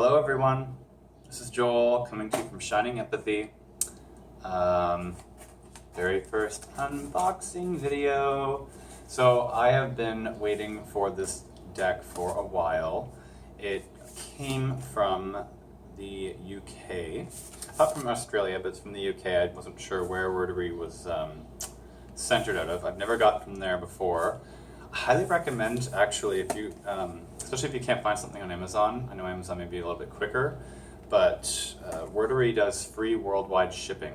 Hello everyone, this is Joel coming to you from Shining Empathy. Very first unboxing video. So I have been waiting for this deck for a while. It came from the UK. I thought from Australia, but it's from the UK. I wasn't sure where Wordery was centered out of. I've never got from there before. I highly recommend, actually, if you, especially if you can't find something on Amazon. I know Amazon may be a little bit quicker, but Wordery does free worldwide shipping.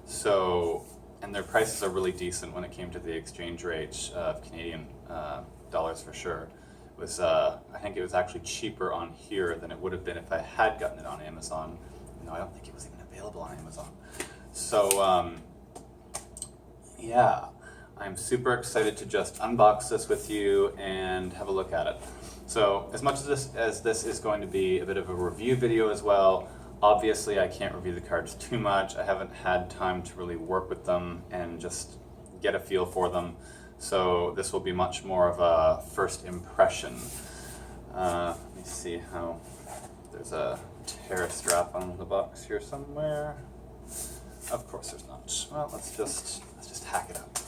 So, and their prices are really decent when it came to the exchange rate of Canadian dollars for sure. It was, I think it was actually cheaper on here than it would have been if I had gotten it on Amazon. No, I don't think it was even available on Amazon. So, yeah. I'm super excited to just unbox this with you and have a look at it. So as much as this is going to be a bit of a review video as well, obviously I can't review the cards too much. I haven't had time to really work with them and just get a feel for them. So this will be much more of a first impression. Let me see how, there's a tear strap on the box here somewhere. Of course there's not. Well, let's just hack it up.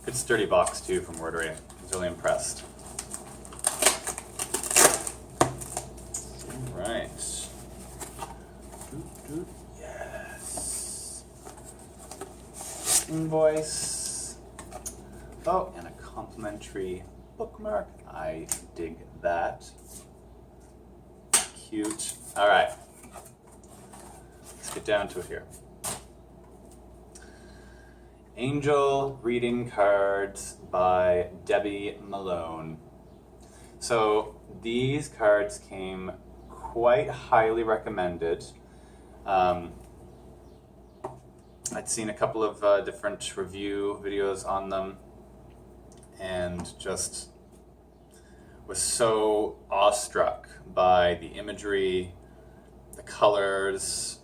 Good sturdy box too from Wordery. I was really impressed. All right. Yes. Invoice. Oh, and a complimentary bookmark. I dig that. Cute. All right. Let's get down to it here. Angel Reading Cards by Debbie Malone. So these cards came quite highly recommended. I'd seen a couple of different review videos on them and just was so awestruck by the imagery, the colors.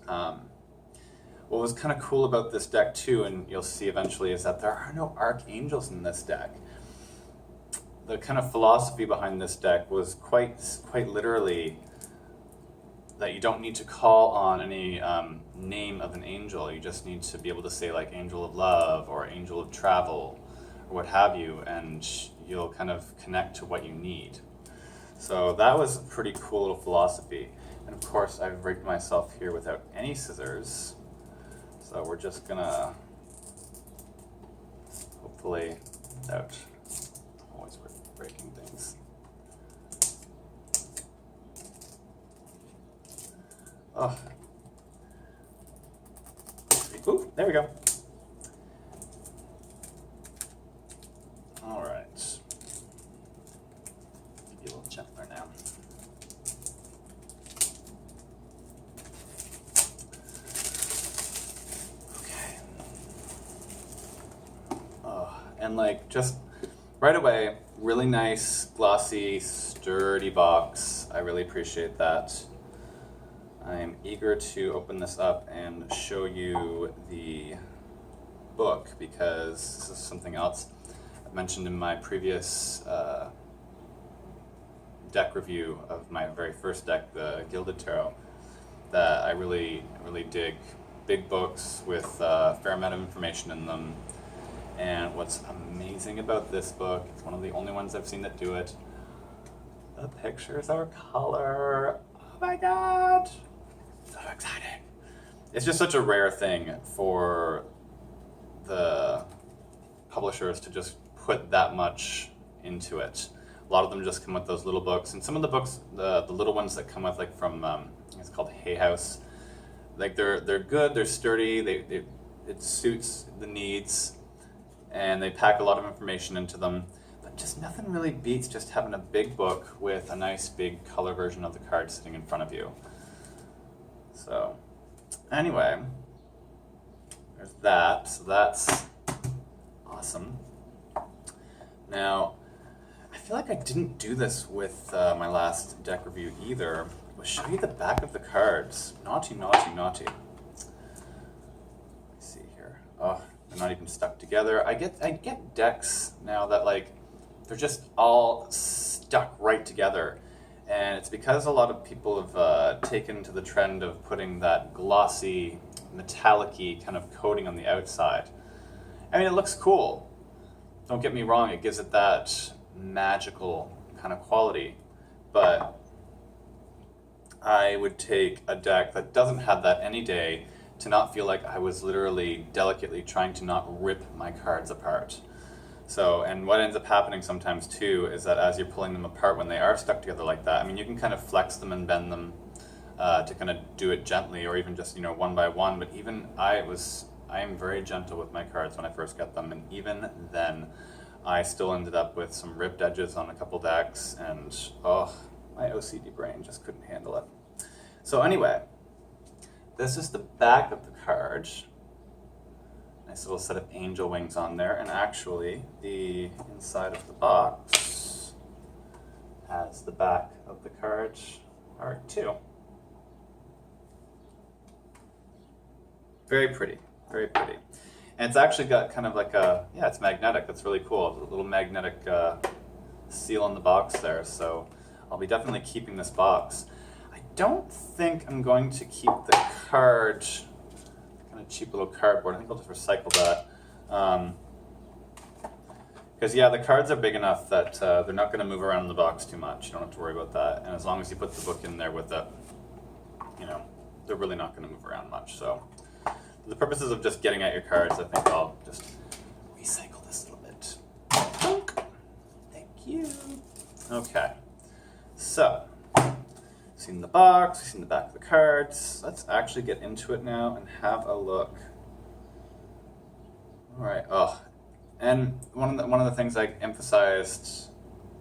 What was kind of cool about this deck too, and you'll see eventually, is that there are no archangels in this deck. The kind of philosophy behind this deck was quite literally that you don't need to call on any name of an angel. You just need to be able to say like angel of love or angel of travel or what have you, and you'll kind of connect to what you need. So that was a pretty cool little philosophy. And of course I've rigged myself here without any scissors. So we're just gonna, hopefully, without always breaking things. Oh. Ooh, there we go. All right. Be a little gentler now. And like just right away, really nice, glossy, sturdy box. I really appreciate that. I'm eager to open this up and show you the book because this is something else I mentioned in my previous deck review of my very first deck, the Gilded Tarot, that I really dig. Big books with a fair amount of information in them. And what's amazing about this book, it's one of the only ones I've seen that do it, the pictures are color. Oh my god! So exciting. It's just such a rare thing for the publishers to just put that much into it. A lot of them just come with those little books, and some of the books, the little ones that come with, like from, it's called Hay House, like they're good, they're sturdy, it suits the needs, and they pack a lot of information into them, but just nothing really beats just having a big book with a nice big color version of the card sitting in front of you. So anyway, there's that. So that's awesome. Now, I feel like I didn't do this with my last deck review either. We'll show you the back of the cards. Naughty, naughty, naughty. Let's see here. Oh, They're not even stuck together. I get decks now that like they're just all stuck right together, and it's because a lot of people have taken to the trend of putting that glossy, metallic-y kind of coating on the outside. I mean, it looks cool. Don't get me wrong, it gives it that magical kind of quality, but I would take a deck that doesn't have that any day to not feel like I was literally delicately trying to not rip my cards apart. So, and what ends up happening sometimes too is that as you're pulling them apart when they are stuck together like that, I mean, you can kind of flex them and bend them to kind of do it gently, or even just, you know, one by one, but even I am very gentle with my cards when I first get them, and even then I still ended up with some ripped edges on a couple decks, and oh, my OCD brain just couldn't handle it. So anyway, this is the back of the card. Nice little set of angel wings on there, and actually the inside of the box has the back of the card art too. Very pretty, very pretty. And it's actually got kind of like a, yeah, it's magnetic. That's really cool. A little magnetic seal on the box there. So I'll be definitely keeping this box. I don't think I'm going to keep the card, kind of cheap little cardboard. I think I'll just recycle that. Because yeah, the cards are big enough that they're not going to move around in the box too much. You don't have to worry about that. And as long as you put the book in there with it, you know, they're really not going to move around much. So for the purposes of just getting at your cards, I think I'll just recycle this a little bit. Thank you. Okay, so seen the box, we've seen the back of the cards. Let's actually get into it now and have a look. All right. Oh, and one of the things I emphasized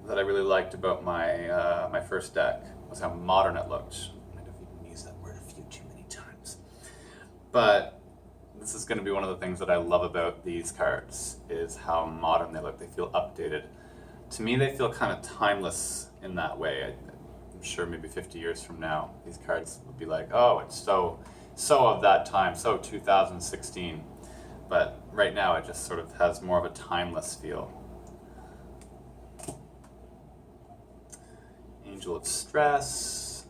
that I really liked about my my first deck was how modern it looked. I don't know if you can use that word a few too many times, but this is going to be one of the things that I love about these cards is how modern they look. They feel updated. To me, they feel kind of timeless in that way. I'm sure maybe 50 years from now, these cards will be like, oh, it's so of that time, so 2016. But right now, it just sort of has more of a timeless feel. Angel of Stress.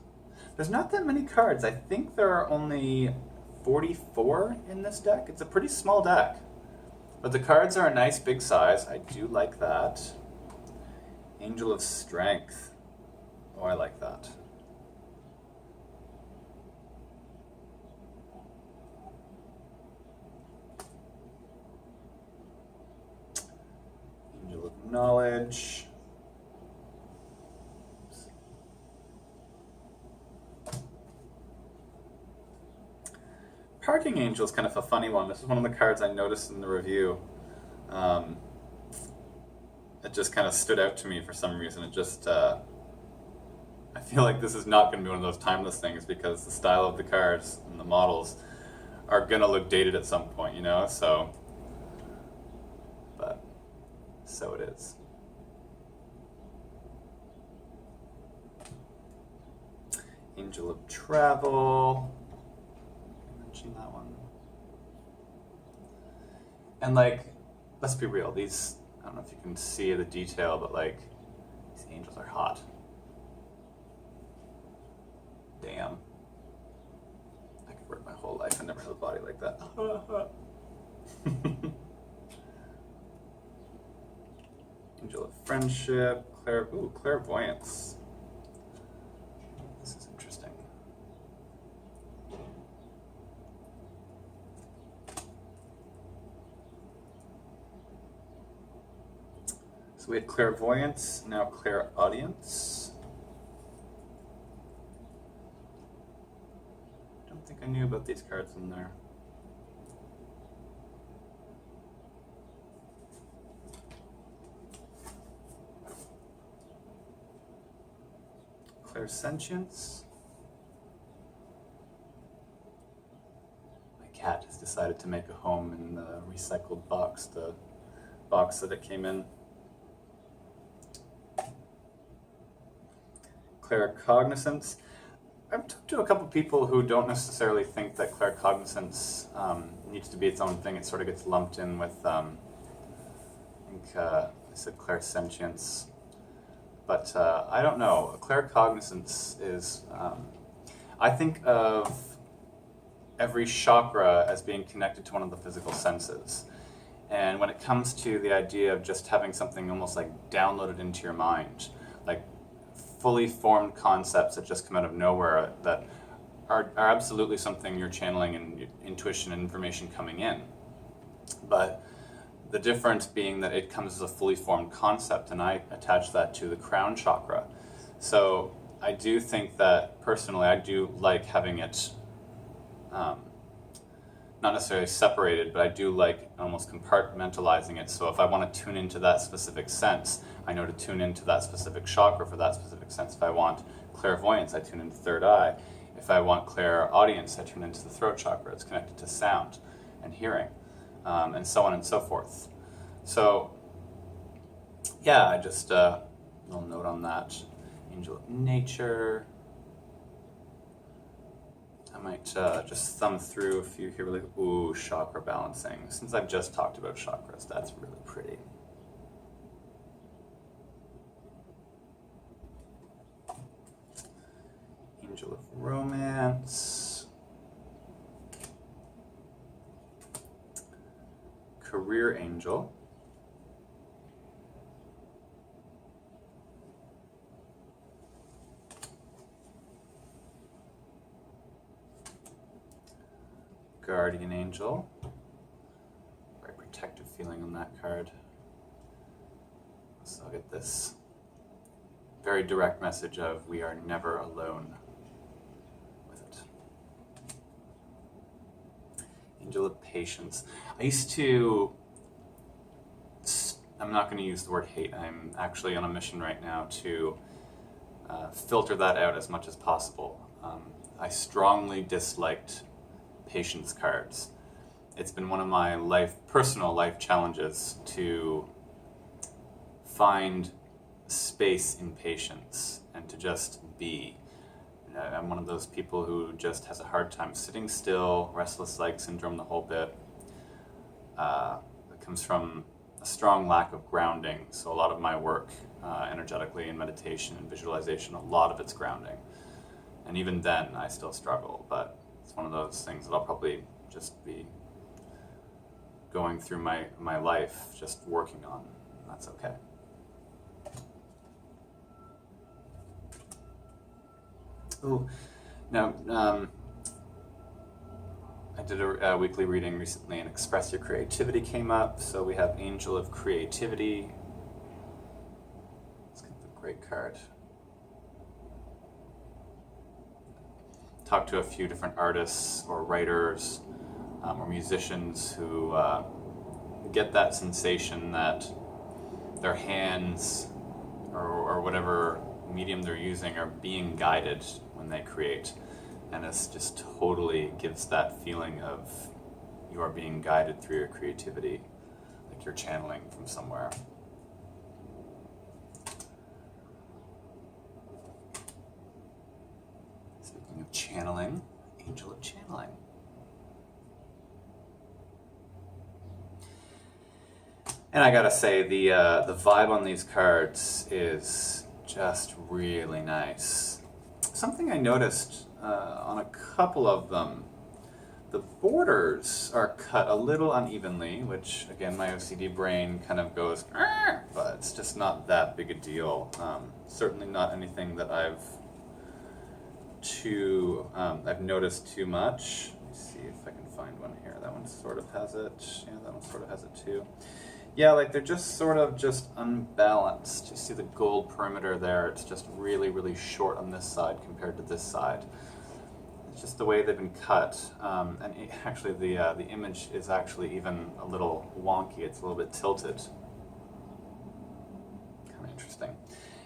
There's not that many cards. I think there are only 44 in this deck. It's a pretty small deck, but the cards are a nice big size. I do like that. Angel of Strength. Oh, I like that. Angel of Knowledge. Parking Angel is kind of a funny one. This is one of the cards I noticed in the review. It just kind of stood out to me for some reason. It just, I feel like this is not going to be one of those timeless things because the style of the cards and the models are going to look dated at some point, you know? So, but, so it is. Angel of Travel. That one. And like, let's be real, these, I don't know if you can see the detail, but like, these angels are hot. Damn. I could work my whole life and never have a body like that. Angel of Friendship, Clairvoyance. This is interesting. So we had Clairvoyance, now Clairaudience. I don't think I knew about these cards in there. Clairsentience. My cat has decided to make a home in the recycled box, the box that it came in. Claircognizance. I've talked to a couple people who don't necessarily think that claircognizance needs to be its own thing. It sort of gets lumped in with, I think I said clairsentience, but I don't know. Claircognizance is, I think of every chakra as being connected to one of the physical senses. And when it comes to the idea of just having something almost like downloaded into your mind, like fully formed concepts that just come out of nowhere that are absolutely something you're channeling and intuition and information coming in. But the difference being that it comes as a fully formed concept, and I attach that to the crown chakra. So I do think that personally I do like having it not necessarily separated, but I do like almost compartmentalizing it. So if I want to tune into that specific sense, I know to tune into that specific chakra for that specific sense. If I want clairvoyance, I tune into third eye. If I want clairaudience, I tune into the throat chakra. It's connected to sound and hearing, and so on and so forth. So yeah, I just little note on that. Angel of nature. I might just thumb through a few here. Like, ooh, chakra balancing. Since I've just talked about chakras, that's really pretty. Angel of romance. Career angel. Guardian angel. Very protective feeling on that card. So I'll get this very direct message of we are never alone with it. Angel of patience. I used to, I'm not going to use the word hate. I'm actually on a mission right now to filter that out as much as possible. I strongly disliked patience cards. It's been one of my personal life challenges to find space in patience and to just be. I'm one of those people who just has a hard time sitting still, restless leg syndrome, the whole bit. It comes from a strong lack of grounding. So a lot of my work energetically in meditation and visualization, a lot of it's grounding. And even then I still struggle, but it's one of those things that I'll probably just be going through my life, just working on. That's okay. Oh, now, I did a weekly reading recently, and Express Your Creativity came up, so we have Angel of Creativity. Let's get the great card. Talked to a few different artists or writers or musicians who get that sensation that their hands or whatever medium they're using are being guided when they create. And this just totally gives that feeling of you are being guided through your creativity, like you're channeling from somewhere. Speaking of channeling, Angel of Channeling. And I gotta say, the vibe on these cards is just really nice. Something I noticed on a couple of them, the borders are cut a little unevenly, which again my OCD brain kind of goes, but it's just not that big a deal. Certainly not anything that I've noticed too much. Let me see if I can find one here. That one sort of has it. Yeah, that one sort of has it too. Yeah, like they're just sort of just unbalanced. You see the gold perimeter there? It's just really, really short on this side compared to this side. It's just the way they've been cut. And actually the image is actually even a little wonky. It's a little bit tilted. Kind of interesting.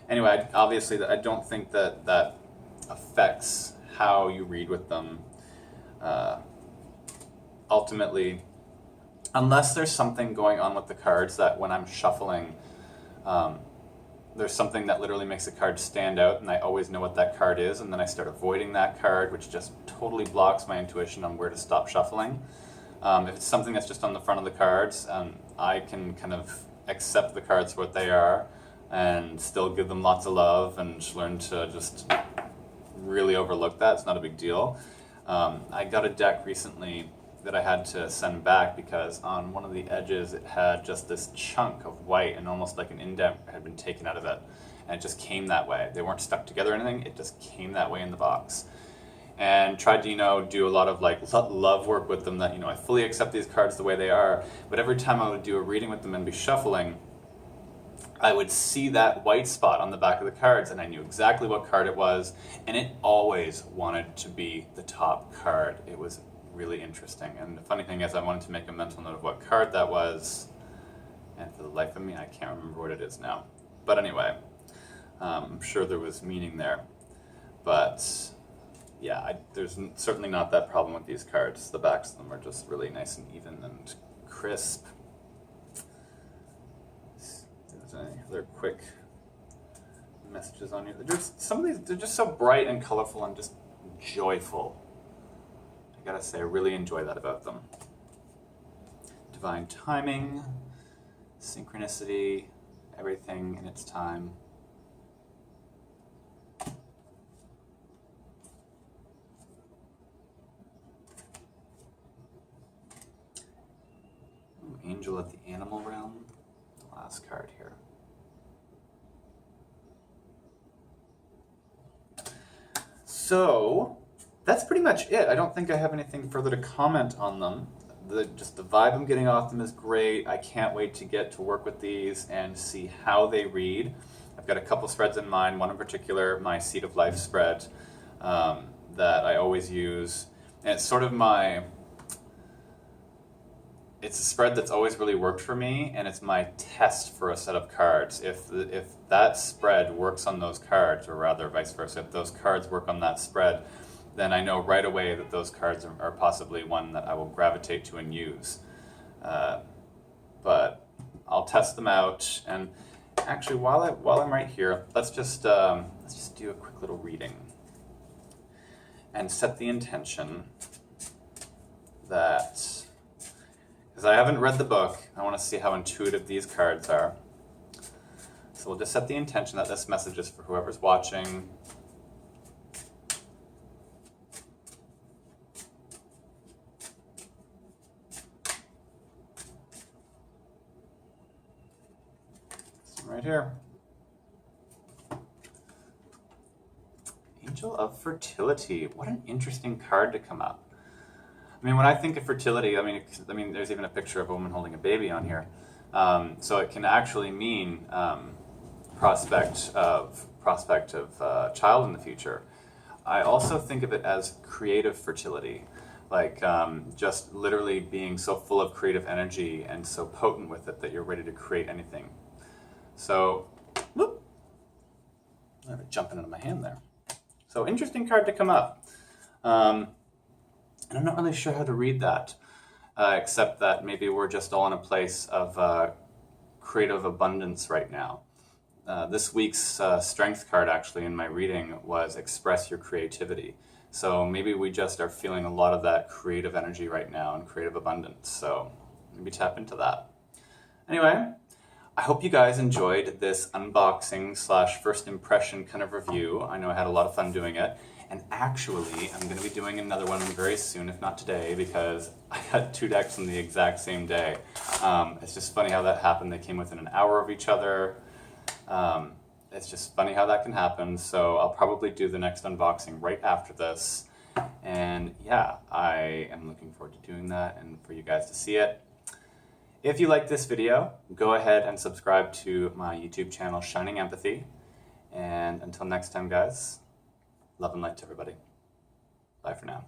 Anyway, obviously I don't think that affects how you read with them. Ultimately, unless there's something going on with the cards that when I'm shuffling, there's something that literally makes a card stand out and I always know what that card is, and then I start avoiding that card, which just totally blocks my intuition on where to stop shuffling. If it's something that's just on the front of the cards, I can kind of accept the cards for what they are and still give them lots of love and learn to just really overlook that. It's not a big deal. I got a deck recently that I had to send back because on one of the edges it had just this chunk of white and almost like an indent had been taken out of it, and it just came that way. They weren't stuck together or anything, it just came that way in the box. And tried to, do a lot of like love work with them, that, I fully accept these cards the way they are, but every time I would do a reading with them and be shuffling, I would see that white spot on the back of the cards, and I knew exactly what card it was, and it always wanted to be the top card. It was really interesting. And the funny thing is, I wanted to make a mental note of what card that was, and for the life of me, I can't remember what it is now. But anyway, I'm sure there was meaning there. But yeah, there's certainly not that problem with these cards. The backs of them are just really nice and even and crisp. They're quick messages on you. Some of these, they're just so bright and colorful and just joyful. I gotta say, I really enjoy that about them. Divine timing, synchronicity, everything in its time. Ooh, Angel of the Animal Realm, the last card here. So that's pretty much it. I don't think I have anything further to comment on them. Just the vibe I'm getting off them is great. I can't wait to get to work with these and see how they read. I've got a couple spreads in mind, one in particular, my Seed of Life spread, that I always use. And it's sort of it's a spread that's always really worked for me, and it's my test for a set of cards. If that spread works on those cards, or rather vice versa, if those cards work on that spread, then I know right away that those cards are possibly one that I will gravitate to and use. But I'll test them out, and actually while I'm right here, let's just do a quick little reading and set the intention that, because I haven't read the book, I want to see how intuitive these cards are. So we'll just set the intention that this message is for whoever's watching. This one right here. Angel of Fertility. What an interesting card to come up. I mean, when I think of fertility, I mean, there's even a picture of a woman holding a baby on here. So it can actually mean prospect of child in the future. I also think of it as creative fertility, like just literally being so full of creative energy and so potent with it that you're ready to create anything. So, whoop, I have it jumping into my hand there. So interesting card to come up. And I'm not really sure how to read that, except that maybe we're just all in a place of creative abundance right now. This week's strength card actually in my reading was express your creativity. So maybe we just are feeling a lot of that creative energy right now and creative abundance. So maybe tap into that. Anyway, I hope you guys enjoyed this unboxing / first impression kind of review. I know I had a lot of fun doing it. And actually, I'm going to be doing another one very soon, if not today, because I had 2 decks on the exact same day. It's just funny how that happened. They came within an hour of each other. It's just funny how that can happen. So I'll probably do the next unboxing right after this. And yeah, I am looking forward to doing that and for you guys to see it. If you like this video, go ahead and subscribe to my YouTube channel, Shining Empathy. And until next time, guys, love and light to everybody. Bye for now.